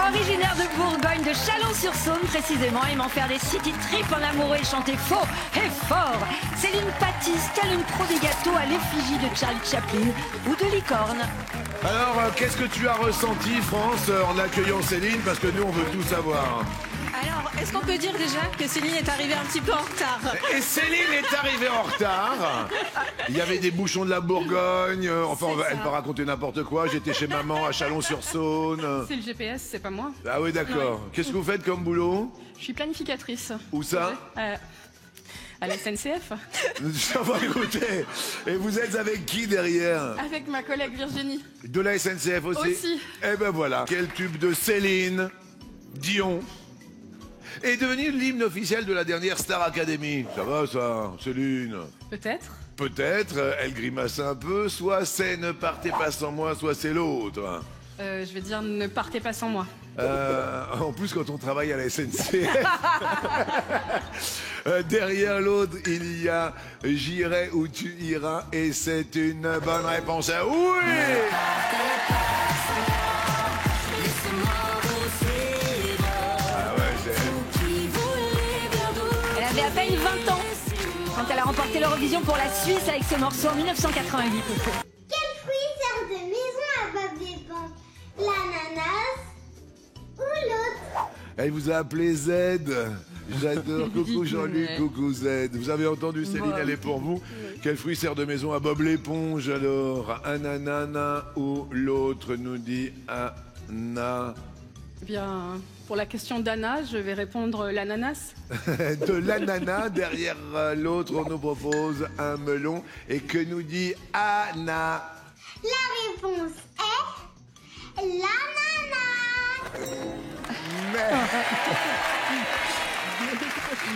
Originaire de Bourgogne, de Chalon-sur-Saône précisément, aimant faire des city trips en amoureux et chanter faux et fort. Céline pâtisse, telle une pro des gâteaux à l'effigie de Charlie Chaplin ou de licorne. Alors, qu'est-ce que tu as ressenti, France, en accueillant Céline? Parce que nous, on veut tout savoir. Alors, est-ce qu'on peut dire déjà que Céline est arrivée un petit peu en retard? Et Céline est arrivée en retard. Il y avait des bouchons de la Bourgogne. Enfin, elle peut raconter n'importe quoi. J'étais chez maman à Chalon-sur-Saône. C'est le GPS, c'est pas moi. Ah oui, d'accord. Qu'est-ce que vous faites comme boulot? Je suis planificatrice. Où ça? À la SNCF. Ça va, écoutez. Et vous êtes avec qui derrière? Avec ma collègue Virginie. De la SNCF aussi? Aussi. Eh ben voilà. Quel tube de Céline Dion est devenu l'hymne officiel de la dernière Star Academy. Ça va, ça, Céline? Peut-être. Peut-être, elle grimace un peu, soit c'est ne partez pas sans moi, soit c'est l'autre. Je vais dire ne partez pas sans moi. En plus, quand on travaille à la SNCF, derrière l'autre, il y a j'irai où tu iras, et c'est une bonne réponse. Oui! Elle avait à peine 20 ans quand elle a remporté l'Eurovision pour la Suisse avec ce morceau en 1988. Quel fruit sert de maison à Bob l'éponge? L'ananas ou l'autre? Elle vous a appelé Z. J'adore. Coucou Jean-Luc, coucou Z. Vous avez entendu, Céline, elle est pour vous. Quel fruit sert de maison à Bob l'éponge alors? Un ananas ou l'autre, nous dit Anna. Eh bien, pour la question d'Anna, je vais répondre l'ananas. De l'ananas, derrière l'autre, on nous propose un melon. Et que nous dit Anna? La réponse est l'ananas.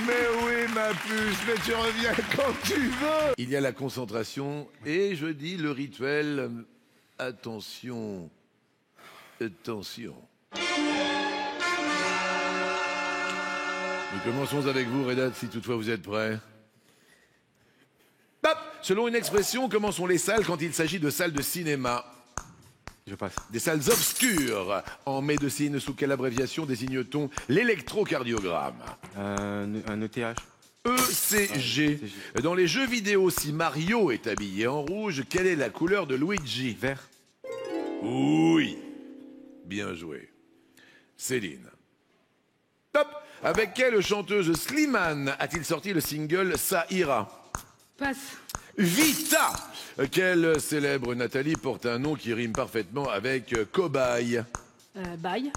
Mais oui, ma puce, mais tu reviens quand tu veux. Il y a la concentration et je dis le rituel. Attention, attention. Nous commençons avec vous, Reda, si toutefois vous êtes prêts. Hop. Selon une expression, comment sont les salles quand il s'agit de salles de cinéma? Je passe. Des salles obscures. En médecine, sous quelle abréviation désigne-t-on l'électrocardiogramme? Un ETH. ECG. Dans les jeux vidéo, si Mario est habillé en rouge, quelle est la couleur de Luigi? Vert. Oui. Bien joué. Céline. Top. Avec quelle chanteuse Slimane a-t-il sorti le single Ça ira? Passe. Vita. Quelle célèbre Nathalie porte un nom qui rime parfaitement avec cobaye? Bye.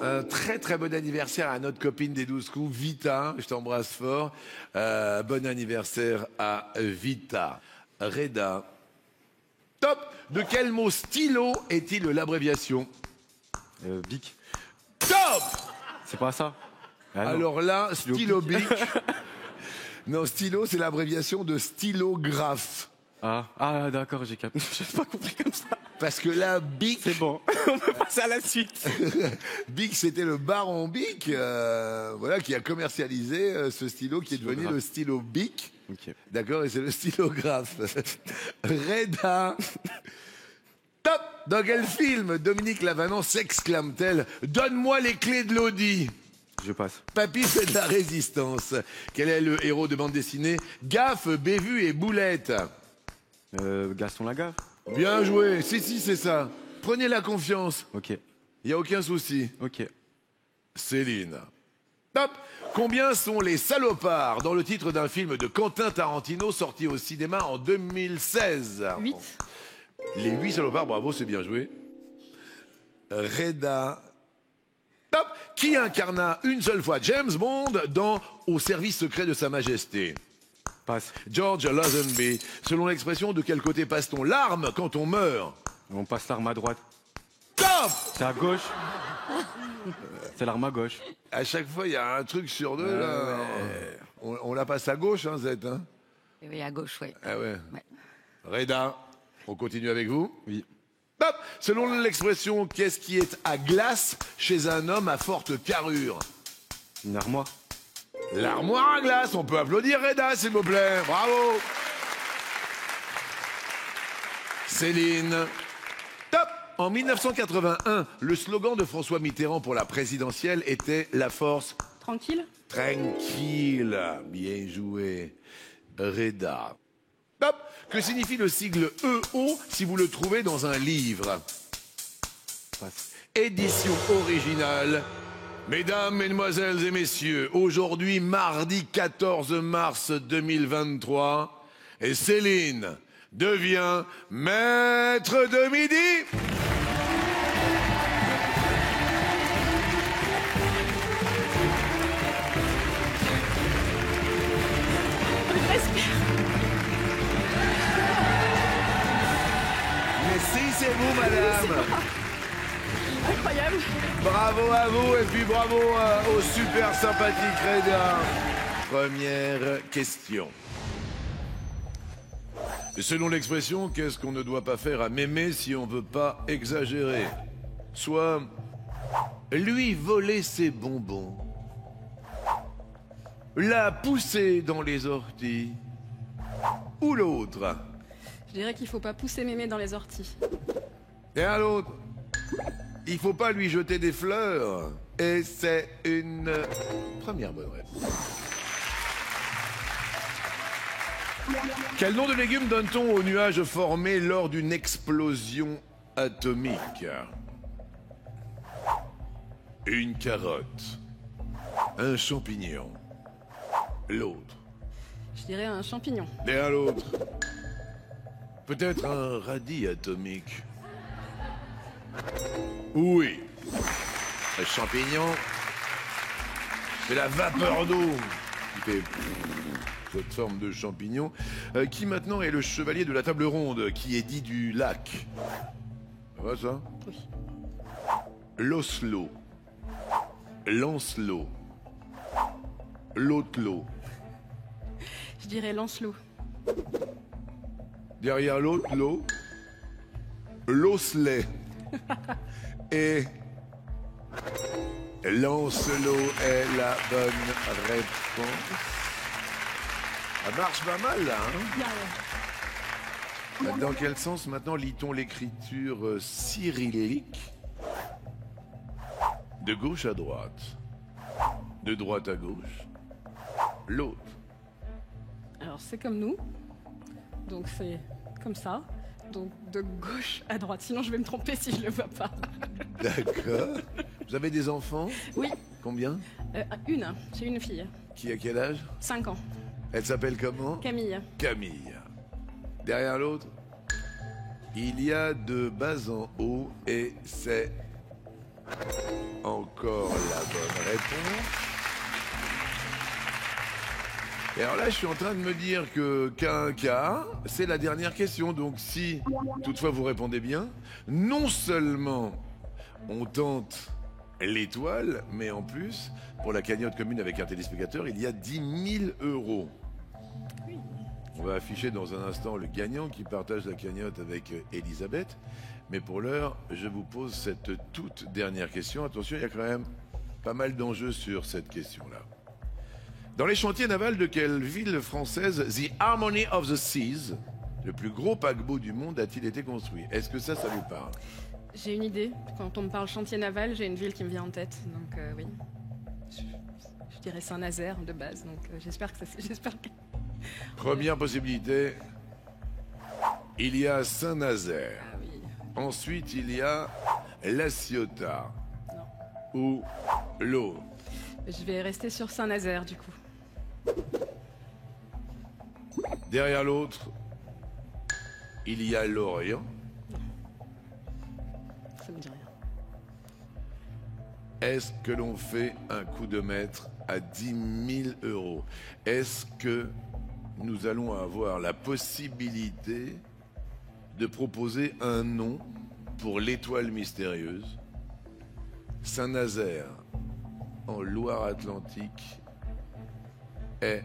Un très très bon anniversaire à notre copine des 12 coups, Vita. Je t'embrasse fort. Bon anniversaire à Vita. Reda. Top. De quel mot stylo est-il l'abréviation? Bic. Top. C'est pas ça. Ah, non. Alors là, stylo-bic. Non, stylo, c'est l'abréviation de stylographe. Ah d'accord, j'ai capté. J'ai pas compris comme ça. Parce que là, bic... C'est bon, on peut passer à la suite. Bic, c'était le baron Bic, voilà, qui a commercialisé ce stylo qui est devenu le stylo Bic. Okay. D'accord, et c'est le stylographe. Reda. Top. Dans quel film Dominique Lavanant s'exclame-t-elle « Donne-moi les clés de l'Audi ». Je passe. Papy fait de la résistance. Quel est le héros de bande dessinée? Gaffe, Bévu et Boulette. Gaston Lagaffe. Bien joué. Si, c'est ça. Prenez la confiance. Ok. Il n'y a aucun souci. Ok. Céline. Top. Combien sont les salopards dans le titre d'un film de Quentin Tarantino sorti au cinéma en 2016? 8. Les 8 salopards, bravo, c'est bien joué. Reda. Top. Qui incarna une seule fois James Bond dans Au service secret de Sa Majesté? Passe. George Lazenby. Selon l'expression, de quel côté passe-t-on l'arme quand on meurt? On passe l'arme à droite. Top. C'est à gauche. C'est l'arme à gauche. À chaque fois, il y a un truc sur deux, là. On la passe à gauche, hein, Z, hein? Oui, à gauche, oui. Ah ouais. Ouais. Reda, on continue avec vous? Oui. Hop. Selon l'expression, qu'est-ce qui est à glace chez un homme à forte carrure? Une armoire. L'armoire à glace. On peut applaudir Reda, s'il vous plaît. Bravo. Céline. Top. En 1981, le slogan de François Mitterrand pour la présidentielle était « La force Tranquille. tranquille ». Bien joué, Reda. Hop, que signifie le sigle EO si vous le trouvez dans un livre? Édition originale. Mesdames, Mesdemoiselles et Messieurs, aujourd'hui, mardi 14 mars 2023, et Céline devient maître de midi. Mais si, c'est vous, madame. Incroyable. Bravo à vous et puis bravo au super sympathique Reda. Première question. Selon l'expression, qu'est-ce qu'on ne doit pas faire à mémé si on veut pas exagérer? Soit lui voler ses bonbons, la pousser dans les orties, ou l'autre. Je dirais qu'il faut pas pousser mémé dans les orties. Et à l'autre, il faut pas lui jeter des fleurs. Et c'est une première bonne réponse. Quel nom de légume donne-t-on aux nuages formés lors d'une explosion atomique? Une carotte, un champignon, l'autre. Je dirais un champignon. Et à l'autre, peut-être un radis atomique. Oui, le champignon, c'est la vapeur d'eau qui fait cette forme de champignon, qui maintenant est le chevalier de la table ronde, qui est dit du lac. Ça va ça? Oui. L'Oslo, Lancelot, l'Autelot. Je dirais Lancelot. Derrière l'Autelot, l'Osselet. Et Lancelot est la bonne réponse. Ça marche pas mal là, hein? Dans quel sens maintenant lit-on l'écriture cyrillique? De gauche à droite, de droite à gauche, l'autre. Alors c'est comme nous. Donc c'est comme ça. Donc de gauche à droite. Sinon je vais me tromper si je le vois pas. D'accord. Vous avez des enfants? Oui. Combien? Une. J'ai une fille. Qui a quel âge? 5 ans. Elle s'appelle comment? Camille. Camille. Derrière l'autre, il y a de bas en haut et c'est encore la bonne réponse. Et alors là, je suis en train de me dire que Quinca, c'est la dernière question. Donc si, toutefois, vous répondez bien, non seulement on tente l'étoile, mais en plus, pour la cagnotte commune avec un téléspectateur, il y a 10 000 €. On va afficher dans un instant le gagnant qui partage la cagnotte avec Elisabeth. Mais pour l'heure, je vous pose cette toute dernière question. Attention, il y a quand même pas mal d'enjeux sur cette question-là. Dans les chantiers navals de quelle ville française The Harmony of the Seas, le plus gros paquebot du monde, a-t-il été construit? Est-ce que ça vous parle? J'ai une idée. Quand on me parle chantier naval, j'ai une ville qui me vient en tête. Donc oui. Je dirais Saint-Nazaire de base. Donc j'espère que Première possibilité, il y a Saint-Nazaire. Ah oui. Ensuite, il y a La Ciotat. Non. Ou l'eau. Je vais rester sur Saint-Nazaire du coup. Derrière l'autre, il y a l'Orient. Ça me dit rien. Est-ce que l'on fait un coup de maître à 10 000 €? Est-ce que nous allons avoir la possibilité de proposer un nom pour l'étoile mystérieuse? Saint-Nazaire, en Loire-Atlantique, est...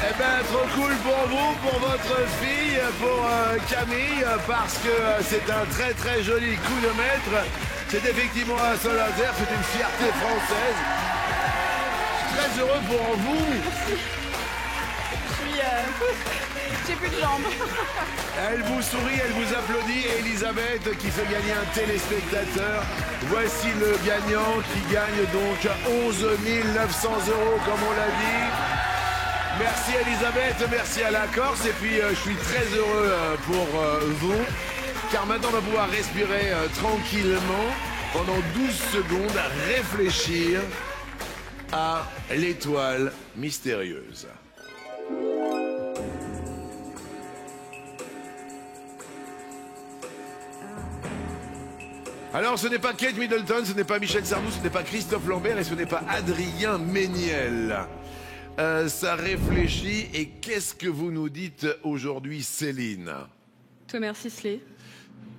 Eh ben, trop cool pour vous, pour votre fille, pour Camille, parce que c'est un très très joli coup de maître. C'est effectivement un Saint-Nazaire, c'est une fierté française. Je suis très heureux pour vous. J'ai plus de jambes. Elle vous sourit, elle vous applaudit. Et Elisabeth qui fait gagner un téléspectateur. Voici le gagnant qui gagne donc 11 900 € comme on l'a dit. Merci Elisabeth, merci à la Corse. Et puis je suis très heureux pour vous. Car maintenant on va pouvoir respirer tranquillement pendant 12 secondes à réfléchir à l'étoile mystérieuse. Alors, ce n'est pas Kate Middleton, ce n'est pas Michel Sardou, ce n'est pas Christophe Lambert et ce n'est pas Adrien Méniel. Ça réfléchit et qu'est-ce que vous nous dites aujourd'hui, Céline? Thomas Sisley.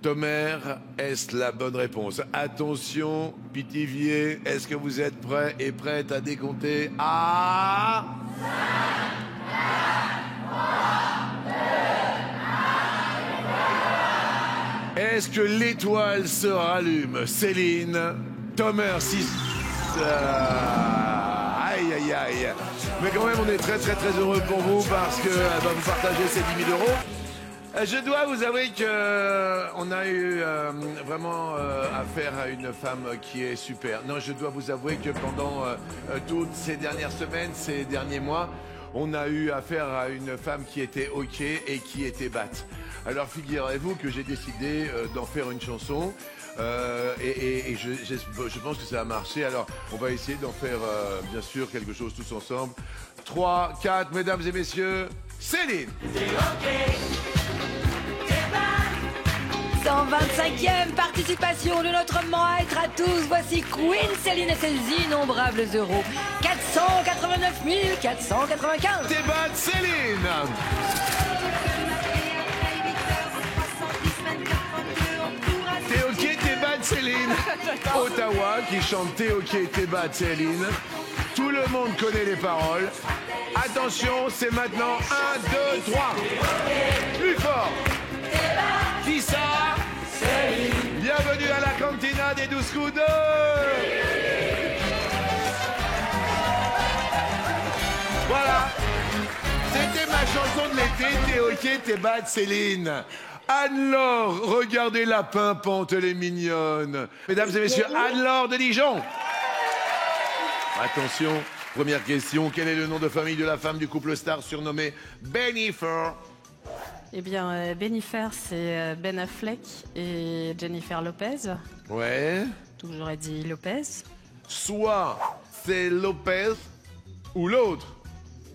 Thomer, est-ce la bonne réponse? Attention, Pithiviers, est-ce que vous êtes prêts et prêtes à décompter? Ah! Est-ce que l'étoile se rallume? Céline, Thomer, 6... Aïe, aïe, aïe. Mais quand même, on est très, très, très heureux pour vous parce que va vous partager ces 10 000 €. Je dois vous avouer qu'on a eu vraiment affaire à une femme qui est super. Non, je dois vous avouer que pendant toutes ces dernières semaines, ces derniers mois, on a eu affaire à une femme qui était OK et qui était batte. Alors figurez-vous que j'ai décidé d'en faire une chanson et je pense que ça a marché. Alors on va essayer d'en faire bien sûr quelque chose tous ensemble. 3, 4, mesdames et messieurs, Céline. 125e participation de notre maître à tous. Voici Queen Céline et ses innombrables euros. 489 495. T'es batte, Céline. T'es OK, t'es batte, Céline. Ottawa qui chante T'es OK, t'es batte, Céline. Tout le monde connaît les paroles. Attention, c'est maintenant 1, 2, 3. Plus fort. Qui ça? Bienvenue à la cantina des 12 coups de... Voilà. C'était ma chanson de l'été. T'es OK, t'es bad, Céline. Anne-Laure, regardez la pimpante, elle est mignonne. Mesdames et messieurs, Anne-Laure de Dijon. Attention, première question. Quel est le nom de famille de la femme du couple star surnommé Bennifer? Eh bien, Bennifer, c'est Ben Affleck et Jennifer Lopez. Ouais. Donc j'aurais dit Lopez. Soit c'est Lopez ou l'autre.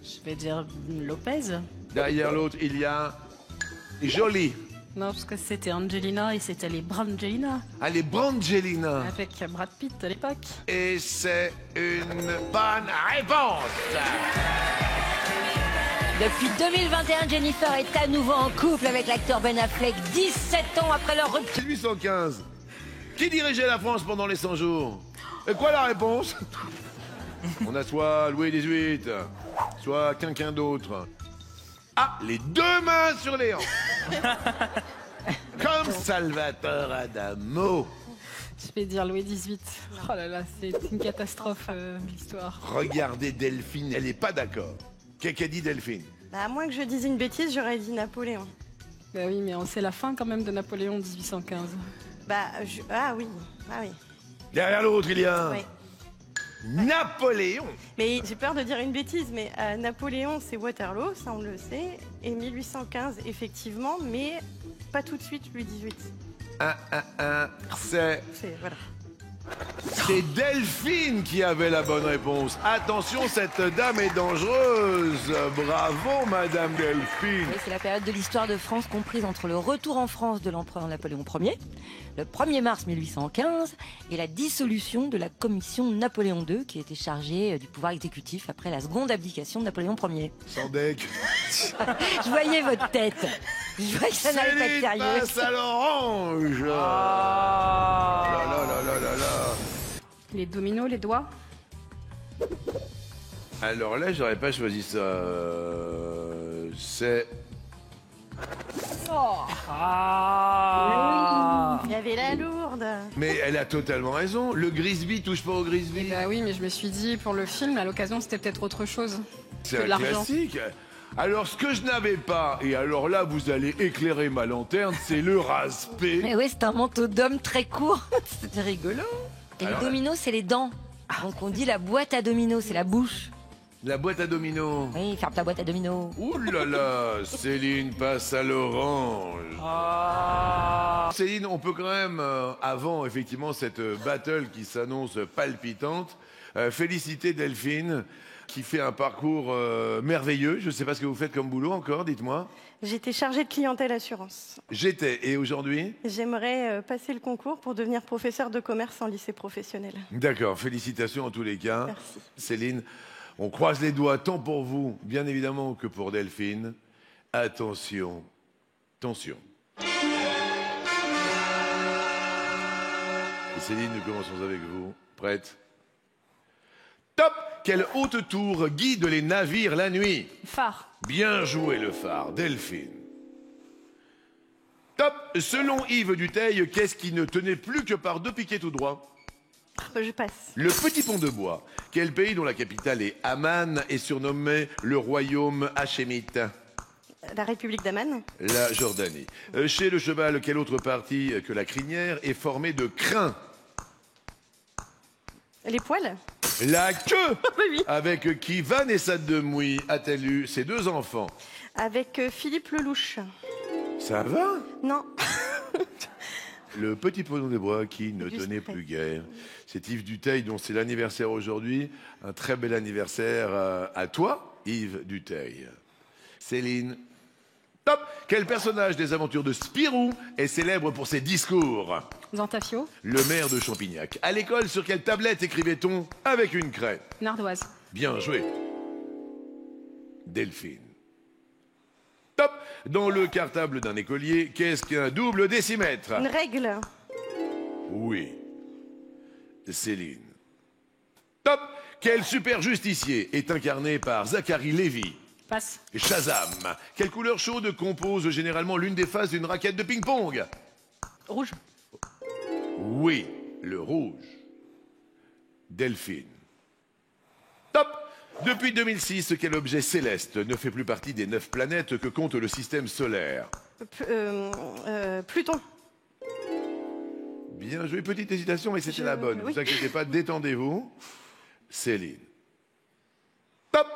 Je vais dire Lopez. Derrière l'autre, il y a Jolie. Non, parce que c'était Angelina et c'était les Brangelina Ah, les Brangelina. avec Brad Pitt à l'époque. Et c'est une bonne réponse. Depuis 2021, Jennifer est à nouveau en couple avec l'acteur Ben Affleck, 17 ans après leur rupture. 1815. Qui dirigeait la France pendant les 100 jours? Et quoi la réponse? On a soit Louis XVIII, soit quelqu'un d'autre. Ah, les deux mains sur les hanches. Comme Salvatore Adamo. Je vais dire Louis XVIII. Oh là là, c'est une catastrophe, l'histoire. Regardez Delphine, elle n'est pas d'accord. Qu'est-ce qu'a dit Delphine? Bah, à moins que je dise une bêtise, j'aurais dit Napoléon. Bah oui, mais c'est la fin quand même de Napoléon 1815. Ah oui. Derrière l'autre, il y a Ouais. Napoléon. Mais j'ai peur de dire une bêtise, mais Napoléon, c'est Waterloo, ça on le sait. Et 1815, effectivement, mais pas tout de suite Louis XVIII. Voilà. C'est Delphine qui avait la bonne réponse. Attention, cette dame est dangereuse. Bravo, Madame Delphine. Oui, c'est la période de l'histoire de France comprise entre le retour en France de l'empereur Napoléon Ier, le 1er mars 1815, et la dissolution de la commission Napoléon II, qui était chargée du pouvoir exécutif après la seconde abdication de Napoléon Ier. Sans deck. Je voyais votre tête. Je voyais que ça n'allait pas être Céline sérieux. passe à l'orange. Oh. Là, là, là, là, là, là. Les dominos, les doigts. Alors là, j'aurais pas choisi ça. C'est... Il y avait la lourde. Mais elle a totalement raison. Le Grisby touche pas au Grisby. Bah oui, mais je me suis dit, pour le film, à l'occasion, c'était peut-être autre chose. C'est que un l'argent. classique. Alors, ce que je n'avais pas, et alors là, vous allez éclairer ma lanterne, c'est le raspé. Mais oui, c'est un manteau d'homme très court. C'était rigolo. Et Alors le domino, c'est les dents. Donc on dit la boîte à domino, c'est la bouche. La boîte à domino. Oui, ferme ta boîte à domino. Ouh là là, Céline passe à l'orange. Céline, on peut quand même, avant effectivement cette battle qui s'annonce palpitante, féliciter Delphine qui fait un parcours merveilleux. Je ne sais pas ce que vous faites comme boulot encore, dites-moi. J'étais chargée de clientèle assurance. J'étais, et aujourd'hui? J'aimerais passer le concours pour devenir professeur de commerce en lycée professionnel. D'accord, félicitations en tous les cas. Merci. Céline, on croise les doigts tant pour vous, bien évidemment, que pour Delphine. Attention, tension. Et Céline, nous commençons avec vous. Prête? Top! Quelle haute tour guide les navires la nuit? Phare. Bien joué le phare, Delphine. Top! Selon Yves Duteil, qu'est-ce qui ne tenait plus que par deux piquets tout droit? Je passe. Le petit pont de bois. Quel pays dont la capitale est Amman est surnommé le royaume hachémite? La République d'Amman. La Jordanie. Chez le cheval, quelle autre partie que la crinière est formée de crins? Les poils. La queue! Oui. Avec qui Vanessa Demouy a-t-elle eu ses deux enfants? Avec Philippe Lelouch. Ça va? Non. Le petit pont de bois qui ne Du tenait spray. plus guère. C'est Yves Duteil dont c'est l'anniversaire aujourd'hui. Un très bel anniversaire à toi, Yves Duteil. Céline. Top! Quel personnage des aventures de Spirou est célèbre pour ses discours? Zantafio. Le maire de Champignac. À l'école, sur quelle tablette écrivait-on avec une craie? Nardoise. Bien joué. Delphine. Top! Dans le cartable d'un écolier, qu'est-ce qu'un double décimètre? Une règle. Oui. Céline. Top! Quel super justicier est incarné par Zachary Lévy? Passe. Shazam. Quelle couleur chaude compose généralement l'une des faces d'une raquette de ping-pong? Rouge. Oui, le rouge. Delphine. Top! Depuis 2006, quel objet céleste ne fait plus partie des 9 planètes que compte le système solaire? Pluton. Bien joué, petite hésitation, mais c'était la bonne. Ne oui. vous inquiétez pas, détendez-vous. Céline. Top!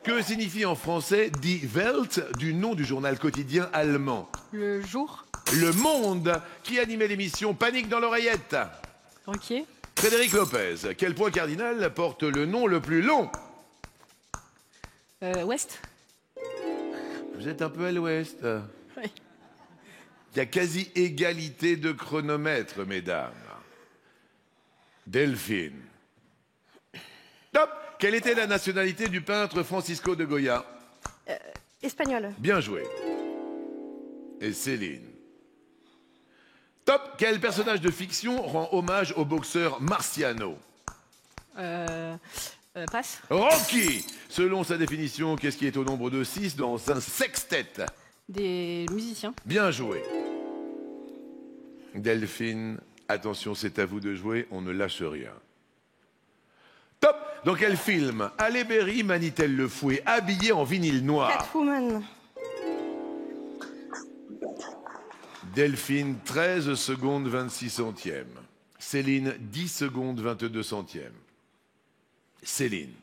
Que signifie en français Die Welt, du nom du journal quotidien allemand? Le jour. Le Monde, qui animait l'émission Panique dans l'oreillette. Ruquier. Frédéric Lopez, quel point cardinal porte le nom le plus long? Ouest. Vous êtes un peu à l'ouest. Oui. Il y a quasi égalité de chronomètre, mesdames. Delphine. Top! Quelle était la nationalité du peintre Francisco de Goya? Espagnol. Bien joué. Et Céline. Top! Quel personnage de fiction rend hommage au boxeur Marciano? Passe. Rocky! Selon sa définition, qu'est-ce qui est au nombre de 6 dans un sextet? Des musiciens. Bien joué. Delphine, attention, c'est à vous de jouer, on ne lâche rien. Top! Dans quel film Halle Berry manie-t-elle le fouet habillé en vinyle noir? Catwoman. Delphine, 13 secondes 26 centièmes. Céline, 10 secondes 22 centièmes. Céline.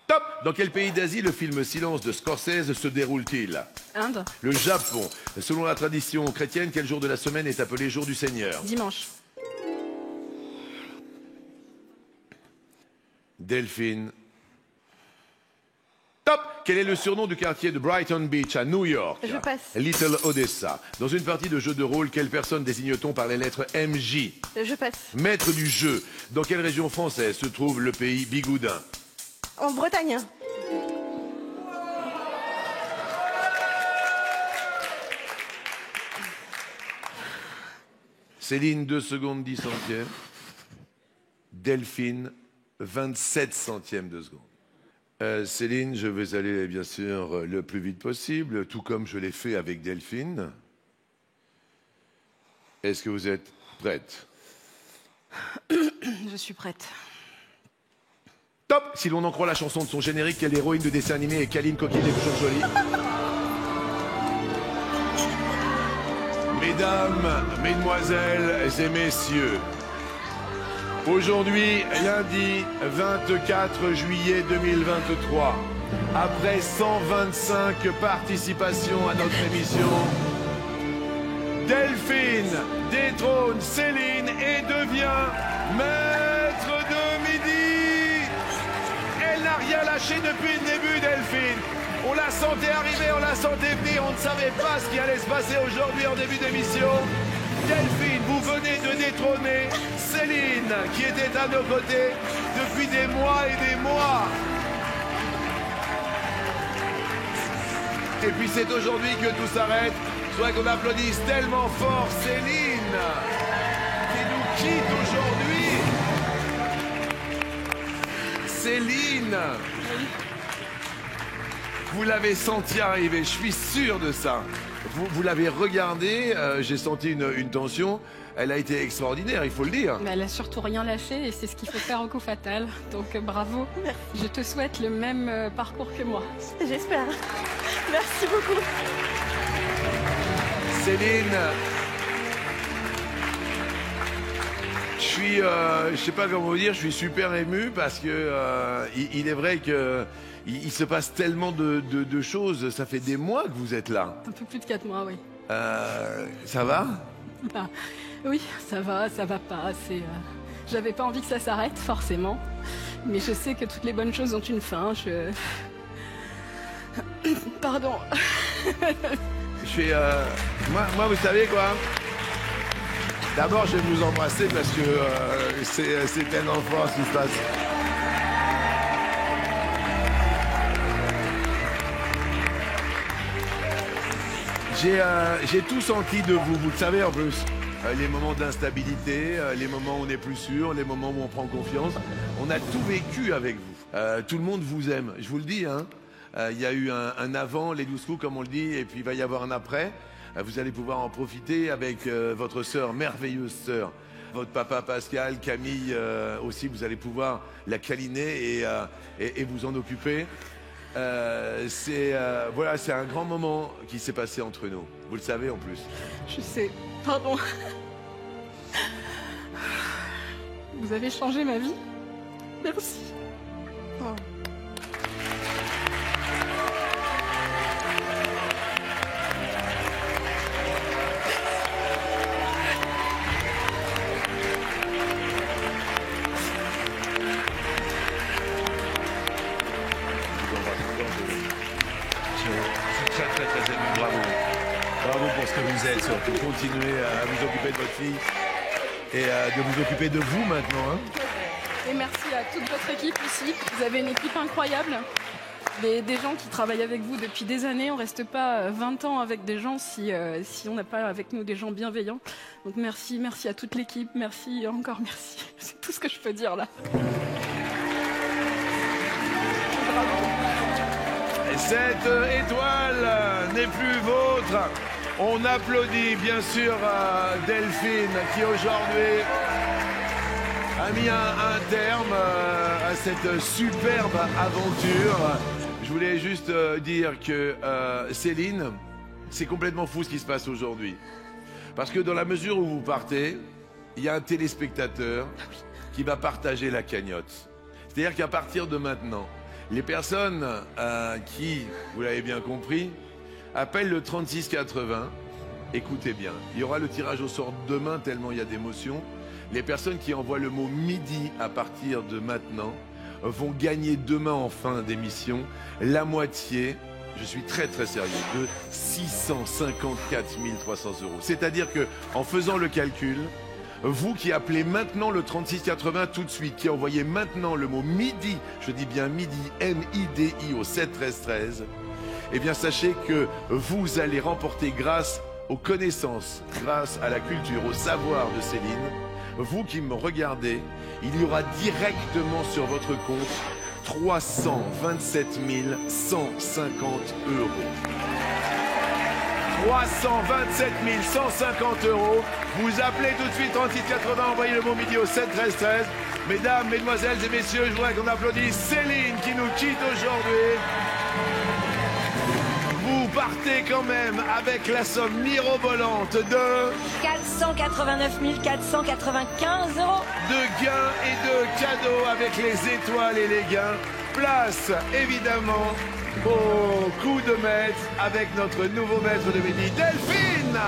Top! Dans quel pays d'Asie le film Silence de Scorsese se déroule-t-il? Inde. Le Japon. Selon la tradition chrétienne, quel jour de la semaine est appelé jour du Seigneur? Dimanche. Delphine. Top! Quel est le surnom du quartier de Brighton Beach à New York? Je passe. Little Odessa. Dans une partie de jeu de rôle, quelle personne désigne-t-on par les lettres MJ? Je passe. Maître du jeu. Dans quelle région française se trouve le pays Bigoudin? En Bretagne. Céline, 2 secondes 10 centièmes. Delphine, 27 centièmes de seconde. Céline, je vais aller bien sûr le plus vite possible, tout comme je l'ai fait avec Delphine. Est-ce que vous êtes prête? Je suis prête. Top! Si l'on en croit la chanson de son générique, quelle héroïne de dessin animé est Kaline Coquille des toujours jolie. Mesdames, mesdemoiselles et messieurs, aujourd'hui, lundi 24 juillet 2023, après 125 participations à notre émission, Delphine détrône Céline et devient maître de midi. Elle n'a rien lâché depuis le début, Delphine. On la sentait arriver, on la sentait venir, on ne savait pas ce qui allait se passer aujourd'hui en début d'émission. Delphine, vous venez de détrôner Céline, qui était à nos côtés depuis des mois et des mois. Et puis c'est aujourd'hui que tout s'arrête. Soit qu'on applaudisse tellement fort Céline, qui nous quitte aujourd'hui. Céline, vous l'avez senti arriver, je suis sûr de ça. Vous l'avez regardé, j'ai senti une tension. Elle a été extraordinaire, il faut le dire. Mais elle a surtout rien lâché et c'est ce qu'il faut faire au coup fatal. Donc bravo. Merci. Je te souhaite le même parcours que moi. J'espère. Merci beaucoup. Céline, je sais pas comment vous dire, je suis super ému parce que il est vrai que il se passe tellement de choses. Ça fait des mois que vous êtes là. Un peu plus de 4 mois, oui. Ça va? Ah, oui, ça va pas. J'avais pas envie que ça s'arrête, forcément. Mais je sais que toutes les bonnes choses ont une fin. Pardon. Moi, vous savez quoi? D'abord, je vais vous embrasser parce que c'est tellement fort ce qui se passe. J'ai tout senti de vous, vous le savez en plus. Les moments d'instabilité, les moments où on n'est plus sûr, les moments où on prend confiance. On a tout vécu avec vous. Tout le monde vous aime, je vous le dis, hein. Il y a eu un avant, les 12 coups comme on le dit, et puis il va y avoir un après. Vous allez pouvoir en profiter avec votre sœur, merveilleuse sœur. Votre papa Pascal, Camille aussi, vous allez pouvoir la câliner et vous en occuper. Voilà, c'est un grand moment qui s'est passé entre nous. Vous le savez en plus. Je sais. Pardon. Vous avez changé ma vie. Merci. Oh. Très ému, bravo. Bravo pour ce que vous êtes, surtout. Continuez à vous occuper de votre fille et de vous occuper de vous maintenant. Hein. Et merci à toute votre équipe ici. Vous avez une équipe incroyable. Des gens qui travaillent avec vous depuis des années. On ne reste pas 20 ans avec des gens si on n'a pas avec nous des gens bienveillants. Donc merci à toute l'équipe. Merci, encore merci. C'est tout ce que je peux dire là. Bravo. Cette étoile n'est plus vôtre. On applaudit bien sûr Delphine qui aujourd'hui a mis un terme à cette superbe aventure. Je voulais juste dire que Céline, c'est complètement fou ce qui se passe aujourd'hui. Parce que dans la mesure où vous partez, il y a un téléspectateur qui va partager la cagnotte. C'est-à-dire qu'à partir de maintenant, les personnes qui, vous l'avez bien compris, appellent le 3680, écoutez bien, il y aura le tirage au sort demain tellement il y a d'émotions. Les personnes qui envoient le mot midi à partir de maintenant vont gagner demain en fin d'émission la moitié, je suis très sérieux, de 654 300 €. C'est-à-dire que en faisant le calcul, vous qui appelez maintenant le 3680 tout de suite, qui envoyez maintenant le mot midi, je dis bien midi, M-I-D-I au 7 13 13, eh bien sachez que vous allez remporter grâce aux connaissances, grâce à la culture, au savoir de Céline, vous qui me regardez, il y aura directement sur votre compte 327 150 €. 327 150 €. Vous appelez tout de suite 3880, envoyez le mot midi au 7 13 13. Mesdames, mesdemoiselles et messieurs, je voudrais qu'on applaudisse Céline qui nous quitte aujourd'hui. Vous partez quand même avec la somme mirobolante de 489 495 €. de gains et de cadeaux avec les étoiles et les gains. Place évidemment au coup de maître avec notre nouveau maître de midi, Delphine.